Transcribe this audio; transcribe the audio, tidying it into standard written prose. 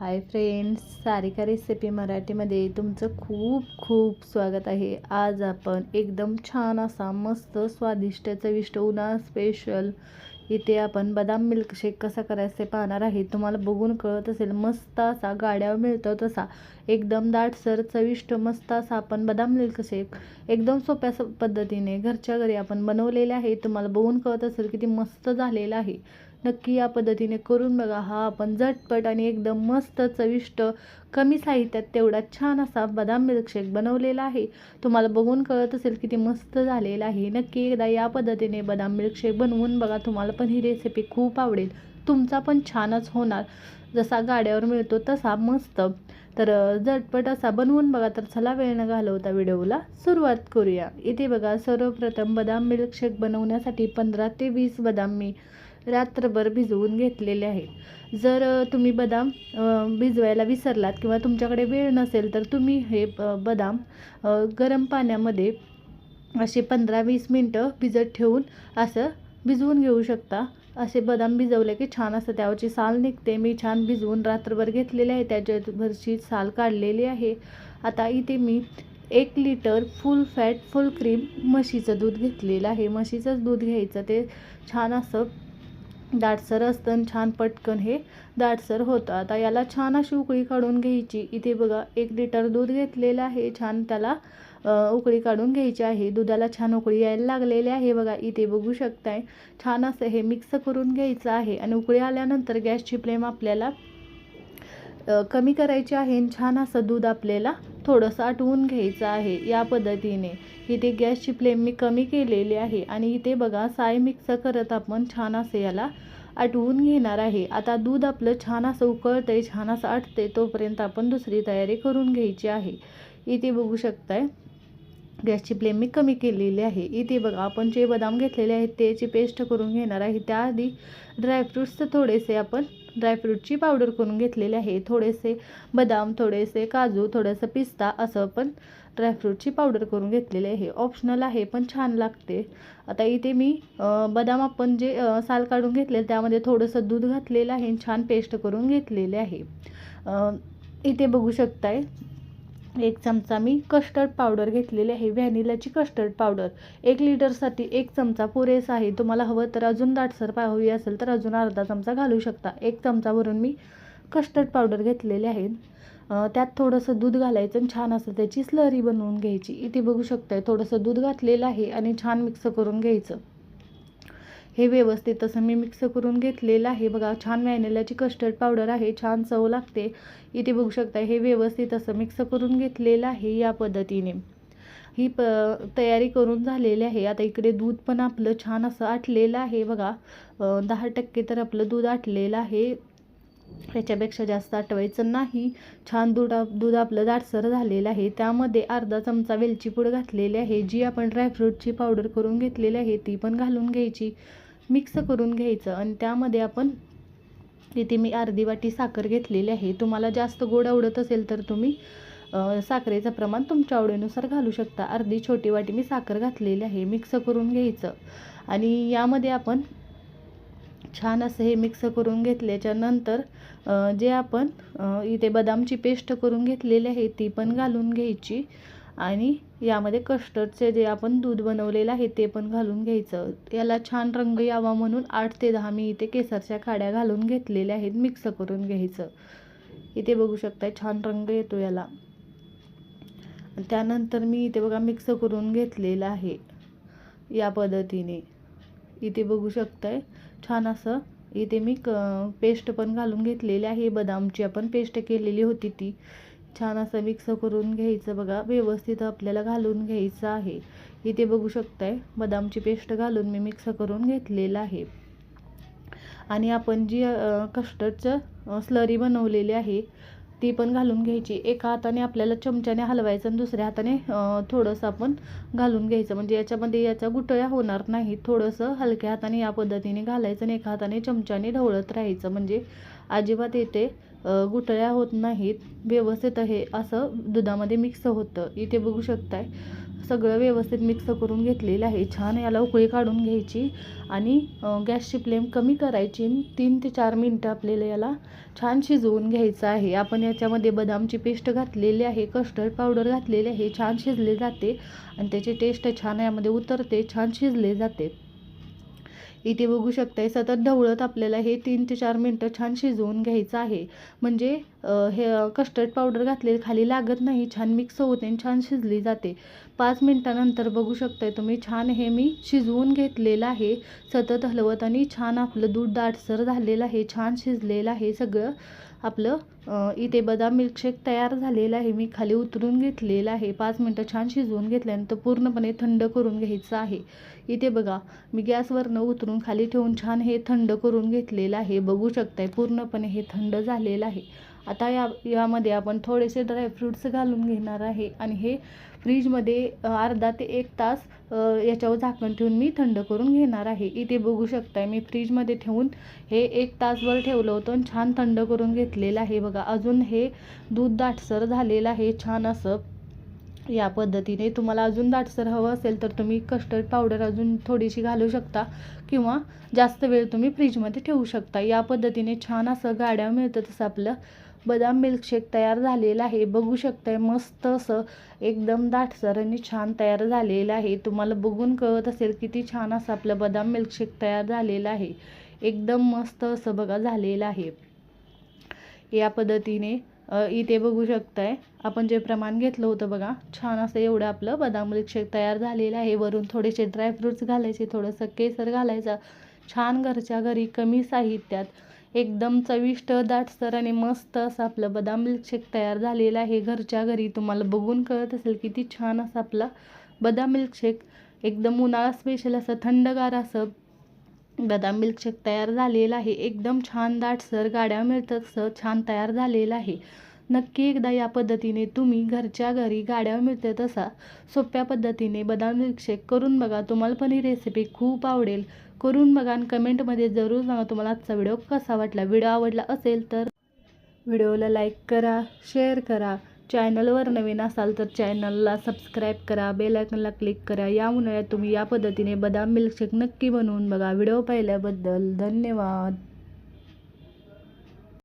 Hi friends, Sarika recipe मराठीमध्ये तुमचं खूप खूप स्वागत आहे। आज आपण एकदम छान असा मस्त स्वादिष्ट चविष्ट उन्हाळा स्पेशल इथे आपण बदाम मिल्कशेक कसा करायचं ते पाहणार आहे। तुम्हाला बघून कळत असेल, मस्त असा गाड्यावर मिळतो तसा एकदम दाटसर चविष्ट मस्त असा आपण बदाम मिल्कशेक एकदम सोप्या पद्धतीने घरच्या घरी आपण बनवलेले आहे। तुम्हाला बघून कळत असेल किती मस्त झालेला आहे। नक्की या पद्धतीने करून बघा। हा आपण झटपट आणि एकदम मस्त चविष्ट कमी साहित्यात तेवढा छान असा बदाम मिल्कशेक बनवलेला आहे। तुम्हाला बघून कळत असेल किती मस्त झालेला आहे। नक्की एकदा या पद्धतीने बदाम मिल्कशेक बनवून बघा, तुम्हाला पण ही रेसिपी खूप आवडेल। तुमचा पण छानच होणार, जसा गाड्यावर मिळतो तसा मस्त। तर झटपट असा बनवून बघा। तर चला वेळ न घालवता व्हिडिओला सुरुवात करूया। इथे बघा, सर्वप्रथम बदाम मिल्कशेक बनवण्यासाठी 15 ते 20 बदाम मी रात्रभर भिजवून घेतलेले आहे। जर तुम्ही बदाम भिजवायला विसरलात किंवा तुमच्याकडे वेळ नसेल तर तुम्ही हे बदाम गरम पाण्यामध्ये असे 15-20 मिनटं भिजत ठेवून असं भिजवून घेऊ शकता। असे बदाम भिजवले की छान असं त्यावरची साल निघते। मी छान भिजवून रात्रभर घेतलेले आहे, त्याच्यावरची साल काढलेली आहे। आता इथे मी 1 लिटर फुल फॅट फुल क्रीम म्हशीचं दूध घेतलेलं आहे। म्हशीचंच दूध घ्यायचं, ते छान असं दाटसर असतं आणि छान पटकन हे दाटसर होतं। आता याला छान अशी उकळी काढून घ्यायची। इथे बघा 1 लिटर दूध घेतलेलं आहे, छान त्याला उकळी काढून घ्यायची आहे। दुधाला छान उकळी यायला लागलेली आहे बघा, इथे बघू शकताय। छान असं हे मिक्स करून घ्यायचं आहे आणि उकळी आल्यानंतर गॅसची फ्लेम आपल्याला कमी करायची आहे आणि छान असं दूध आपल्याला थोडंसं आटवून घ्यायचं आहे। या पद्धतीने इथे गॅसची फ्लेम मी कमी केलेली आहे आणि इथे बघा साय मिक्स करत आपण छान असं याला आटवून घेणार आहे। आता दूध आपलं छान असं उकळतंय, छान असं आटते, तोपर्यंत आपण दुसरी तयारी करून घ्यायची आहे। इथे बघू शकताय गॅसची फ्लेम मी कमी केलेली आहे। इथे बघा आपण जे बदाम घेतलेले आहेत त्याची पेस्ट करून घेणार आहे। त्याआधी ड्रायफ्रूट्स थोडेसे आपण ड्रायफ्रूटची पावडर करून घेतलेले आहे। थोडेसे बदाम, थोडेसे काजू, थोडंसं पिस्ता असं आपण ड्रायफ्रूटची पावडर करून घेतलेले आहे। ऑप्शनल आहे पण छान लागते। आता इथे मी बदाम आपण जे साल काढून घेतले त्यामध्ये थोडंसं दूध घातलेलं आहे, छान पेस्ट करून घेतलेले आहे। इथे बघू शकताय 1 चमचा मी कस्टर्ड पावडर घेतलेली आहे, व्हॅनिलाची कस्टर्ड पावडर। 1 लिटरसाठी 1 चमचा पुरेसा आहे। तुम्हाला हवं तर अजून दाटसर हवी असेल तर अजून अर्धा चमचा घालू शकता। 1 चमचा भरून मी कस्टर्ड पावडर घेतलेले आहे। त्यात थोडंसं दूध घालायचं आणि छान असं त्याची स्लरी बनवून घ्यायची। इथे बघू शकताय थोडंसं दूध घातलेलं आहे आणि छान मिक्स करून घ्यायचं। हे व्यवस्थित असं मी मिक्स करून घेतलेलं आहे बघा। छान व्हॅनिलाची कस्टर्ड पावडर आहे, छान चव लागते। इथे बघू शकता हे व्यवस्थित असं मिक्स करून घेतलेलं आहे। या पद्धतीने ही तयारी करून झालेली आहे। आता इकडे दूध पण आपलं छान असं आटलेलं आहे बघा। 10% तर आपलं दूध आटलेलं आहे, त्याच्यापेक्षा जास्त आटवायचं नाही। छान दूध आपलं दाटसर झालेलं आहे। त्यामध्ये अर्धा चमचा वेलची पूड घातलेली आहे, जी आपण ड्रायफ्रूटची पावडर करून घेतलेली आहे ती पण घालून घ्यायची, मिक्स करून घ्यायचं। आणि त्यामध्ये आपण इथे मी अर्धी वाटी साखर घेतलेली आहे। तुम्हाला जास्त गोड आवडत असेल तर तुम्ही साखरेचं प्रमाण तुमच्या आवडीनुसार घालू शकता। अर्धी छोटी वाटी मी साखर घातलेली आहे, मिक्स करून घ्यायचं। आणि यामध्ये आपण छान असं हे मिक्स करून घेतल्याच्या नंतर जे आपण इथे बदामची पेस्ट करून घेतलेली आहे ती पण घालून घ्यायची आणि यामध्ये कस्टर्डचे जे आपण दूध बनवलेलं आहे ते पण घालून घ्यायचं। याला छान रंग यावा म्हणून 8 ते 10 मी इथे केसरच्या काड्या घालून घेतलेल्या आहेत, मिक्स करून घ्यायचं। इथे बघू शकता छान रंग येतो याला। त्यानंतर मी इथे बघा मिक्स करून घेतलेलं आहे या पद्धतीने। इथे बघू शकताय छान असं इथे मी पेस्ट पण घालून घेतलेली आहे, बदामची आपण पेस्ट केलेली होती ती। छान असं मिक्स करून घ्यायचं बघा, व्यवस्थित आपल्याला घालून घ्यायचं आहे। इथे बघू शकताय बदामची पेस्ट घालून मी मिक्स करून घेतलेलं आहे। आणि आपण जी कस्टर्डचं स्लरी बनवलेली आहे ती पण घालून घ्यायची। एका हाताने आपल्याला चमच्याने हलवायचं आणि दुसऱ्या हाताने थोडंसं आपण घालून घ्यायचं, म्हणजे याच्यामध्ये याच्या गुठळ्या होणार नाही। थोडंसं हलक्या हाताने या पद्धतीने घालायचं आणि एका हाताने चमच्याने ढवळत राहायचं, म्हणजे अजिबात इथे गुठळ्या होत नाहीत। व्यवस्थित हे असं दुधामध्ये मिक्स होतं। इथे बघू शकताय सगळं व्यवस्थित मिक्स करून घेतलेलं आहे. छान याला उकळी काढून घ्यायची आणि गॅसची फ्लेम कमी करायची. 3 ते 4 मिनटं आपल्याला याला छान शिजवून घ्यायचं आहे. आपण याच्यामध्ये बदामची पेस्ट घातलेली आहे, कस्टर्ड पावडर घातलेली आहे. छान शिजले जाते आणि त्याची टेस्ट छान यामध्ये उतरते, छान शिजले जाते. इथे बघू शकताय सतत ढवळत आपल्याला हे 3 ते 4 मिनटं छान शिजवून घ्यायचं आहे. म्हणजे हे कस्टर्ड पावडर घातलेली खाली लागत नाही, छान मिक्स होते आणि छान शिजली जाते. 5 मिनटानंतर बघू शकताय तुम्ही छान हे मी शिजवून घेतलेलं आहे. सतत हलवत आणि छान आपलं दूध दाटसर झालेलं आहे, छान शिजलेलं आहे सगळं आपलं. इथे बदाम मिल्कशेक तयार झालेला आहे. मी खाली उतरून घेतलेला आहे. 5 मिनटं छान शिजवून घेतल्यानंतर पूर्णपणे थंड करून घ्यायचं आहे. इथे बघा मी गॅसवरनं उतरून खाली ठेवून छान हे थंड करून घेतलेलं आहे. बघू शकताय पूर्णपणे हे थंड झालेलं आहे. आता यामध्ये आपण थोडेसे ड्रायफ्रूट्स घालून घेणार आहे आणि हे फ्रीजमध्ये अर्धा ते 1 तास याच्यावर झाकण ठेवून मी थंड करून घेणार आहे. इथे बघू शकताय मी फ्रीजमध्ये ठेवून हे 1 तासभर ठेवलं होतं आणि छान थंड करून घेतलेलं आहे. बघा अजून हे दूध दाटसर झालेलं आहे छान असं. या पद्धतीने तुम्हाला अजून दाटसर हवं असेल तर तुम्ही कस्टर्ड पावडर अजून थोडीशी घालू शकता किंवा जास्त वेळ तुम्ही फ्रीजमध्ये ठेवू शकता. या पद्धतीने छान असं गाड्या मिळतं तसं आपलं बदाम मिल्कशेक तयार झालेलं आहे. बघू शकताय मस्त असं एकदम दाटसर आणि छान तयार झालेलं आहे. तुम्हाला बघून कळत असेल किती छान असं आपलं बदाम मिल्कशेक तयार झालेलं आहे. एकदम मस्त असं बघा झालेलं आहे. या पद्धतीने इथे बघू शकताय आपण जे प्रमाण घेतलं होतं बघा छान असं एवढं आपलं बदाम मिल्कशेक तयार झालेलं आहे. वरून थोडेसे ड्रायफ्रूट्स घालायचे, थोडंसं केसर घालायचं. छान घरच्या घरी कमी साहित्यात एकदम चविष्ट दाटसर आणि मस्त असं आपलं बदाम मिल्कशेक तयार झालेलं आहे घरच्या घरी. तुम्हाला बघून कळत असेल किती छान असं आपला बदाम मिल्कशेक एकदम उन्हाळा स्पेशल असं थंडगार असं बदाम मिल्कशेक तयार झालेला आहे. एकदम छान दाटसर गाड्या मिळतात तसं छान तयार झालेलं आहे. नक्की एकदा या पद्धतीने तुम्ही घरच्या घरी गाड्या मिळते तसा सोप्या पद्धतीने बदाम मिल्कशेक करून बघा. तुम्हाला पण ही रेसिपी खूप आवडेल. करून बघा आणि कमेंटमध्ये जरूर सांगा तुम्हाला आजचा व्हिडिओ कसा वाटला. व्हिडिओ आवडला असेल तर व्हिडिओला लाईक करा, शेअर करा. चॅनलवर नवीन असाल तर चॅनलला सबस्क्राईब करा, बेल आयकॉनला क्लिक करा. या उन्हाळ्यात तुम्ही या पद्धतीने बदाम मिल्कशेक नक्की बनवून बघा. व्हिडिओ पाहिल्याबद्दल धन्यवाद.